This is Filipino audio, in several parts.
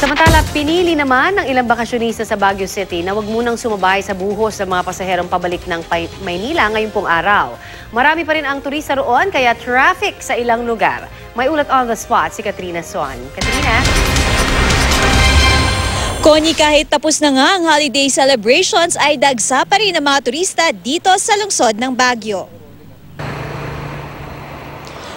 Samantala, pinili naman ng ilang bakasyonista sa Baguio City na wag munang sumabay sa buhos sa mga pasaherong pabalik ng Maynila ngayong pong araw. Marami pa rin ang turista roon kaya traffic sa ilang lugar. May ulat on the spot si Katrina Son. Katrina? Connie, kahit tapos na nga ang holiday celebrations ay dagsa pa rin ang mga turista dito sa lungsod ng Baguio.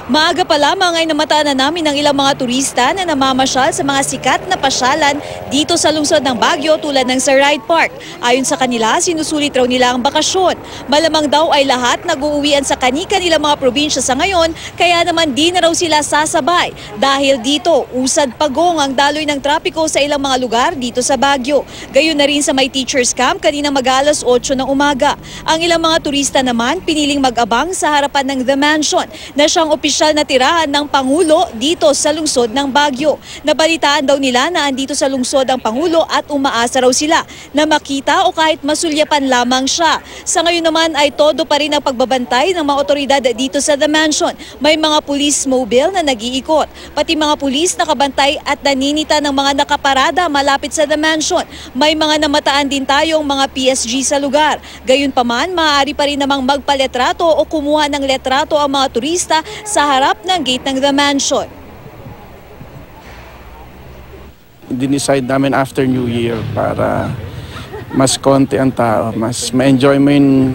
Maaga pa lamang ay namataan na namin ng ilang mga turista na namamasyal sa mga sikat na pasyalan dito sa lungsod ng Baguio tulad ng sa Ride Park. Ayon sa kanila, sinusulit raw nila ang bakasyon. Malamang daw ay lahat nag-uuwian sa kani-kanilang mga probinsya sa ngayon, kaya naman di na raw sila sasabay. Dahil dito, usad pagong ang daloy ng trapiko sa ilang mga lugar dito sa Baguio. Gayon na rin sa may teachers camp kaninang mag-alas 8 ng umaga. Ang ilang mga turista naman piniling mag-abang sa harapan ng The Mansion na siyang opisyal na tirahan ng Pangulo dito sa lungsod ng Baguio. Nabalitaan daw nila na andito sa lungsod ang Pangulo at umaasa raw sila na makita o kahit masulyapan lamang siya. Sa ngayon naman ay todo pa rin ang pagbabantay ng mga otoridad dito sa The Mansion. May mga police mobile na nag-iikot. Pati mga pulis nakabantay at naninita ng mga nakaparada malapit sa The Mansion. May mga namataan din tayong mga PSG sa lugar. Gayunpaman, maaari pa rin namang magpaletrato o kumuha ng letrato ang mga turista sa harap ng gate ng The Mansion. Dinicide namin after New Year para mas konti ang tao, mas ma-enjoy mo yung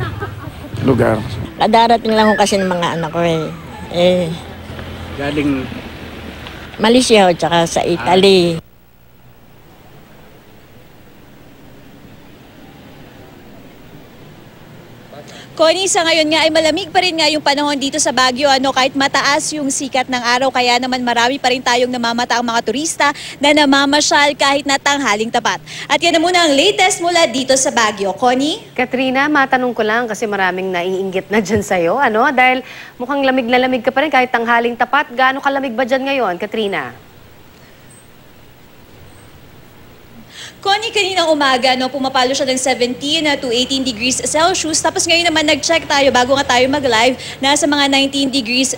lugar. Darating lang ko kasi ng mga anak ko eh. Galing Malaysia at saka sa Italy. Connie, sa ngayon nga ay malamig pa rin nga yung panahon dito sa Baguio, kahit mataas yung sikat ng araw, kaya naman marami pa rin tayong namamataang mga turista na namamasyal kahit na tanghaling tapat. At yan na muna ang latest mula dito sa Baguio. Connie? Katrina, matanong ko lang kasi maraming naiinggit na dyan sa'yo. Dahil mukhang lamig na lamig ka pa rin kahit tanghaling tapat. Gaano kalamig ba dyan ngayon, Katrina? Connie, kaninang umaga, pumapalo siya ng 17 to 18 degrees Celsius. Tapos ngayon naman nag-check tayo bago nga tayo mag-live. Nasa mga 19 degrees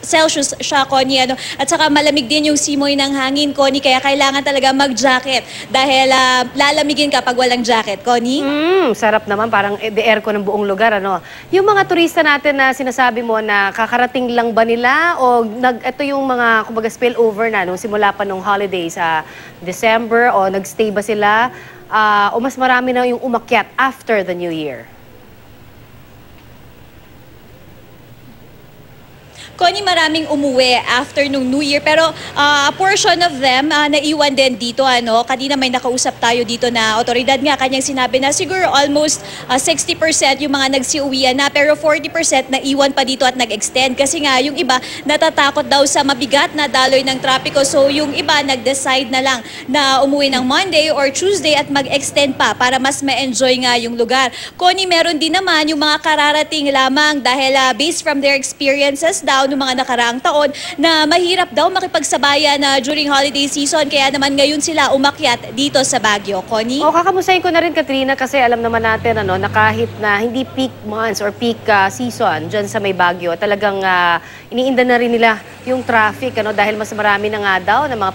Celsius siya, Connie. At saka malamig din yung simoy ng hangin, Connie. Kaya kailangan talaga mag-jacket. Dahil lalamigin ka pag walang jacket, Connie. Sarap naman. Parang the aircon ng buong lugar, Yung mga turista natin na sinasabi mo na kakarating lang ba nila o ito yung mga kumbaga spillover na nung simula pa nung holiday sa December o nagstay ba sila o mas marami na yung umakyat after the New Year? Connie, maraming umuwi after nung New Year, pero a portion of them naiwan din dito. Kanina may nakausap tayo dito na otoridad nga, kanyang sinabi na siguro almost 60% yung mga nagsiuwian na, pero 40% naiwan pa dito at nag-extend. Kasi nga yung iba natatakot daw sa mabigat na daloy ng trapiko, so yung iba nag-decide na lang na umuwi ng Monday or Tuesday at mag-extend pa para mas ma-enjoy nga yung lugar. Connie, meron din naman yung mga kararating lamang dahil based from their experiences daw noong mga nakaraang taon na mahirap daw makipagsabayan during holiday season, kaya naman ngayon sila umakyat dito sa Baguio. Connie? Kakamustahin ko na rin, Katrina, kasi alam naman natin na kahit na hindi peak months or peak season dyan sa may Baguio, talagang iniinda na rin nila yung traffic dahil mas marami na nga daw ng mga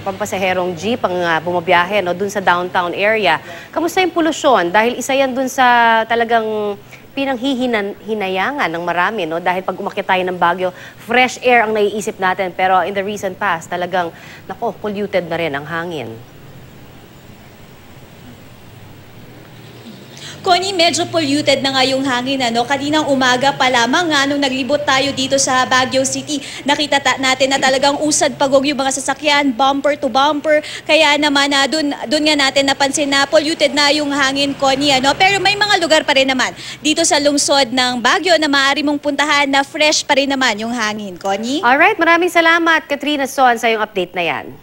pampasaherong jeep ang bumabiyahe dun sa downtown area. Kamusta yung polusyon? Dahil isa yan dun sa talagang pinanghihinayangan ng marami, dahil pag umakyat tayo ng Baguio, fresh air ang naiisip natin, pero in the recent past, talagang, polluted na rin ang hangin. Connie, medyo polluted na nga yung hangin. Kaninang umaga pa lamang nung naglibot tayo dito sa Baguio City, nakita natin na talagang usad pagog yung mga sasakyan, bumper to bumper. Kaya naman dun nga natin napansin na polluted na yung hangin, Connie. Pero may mga lugar pa rin naman dito sa lungsod ng Baguio na maaari mong puntahan na fresh pa rin naman yung hangin, Connie. Alright, maraming salamat, Katrina Son, sa yung update na yan.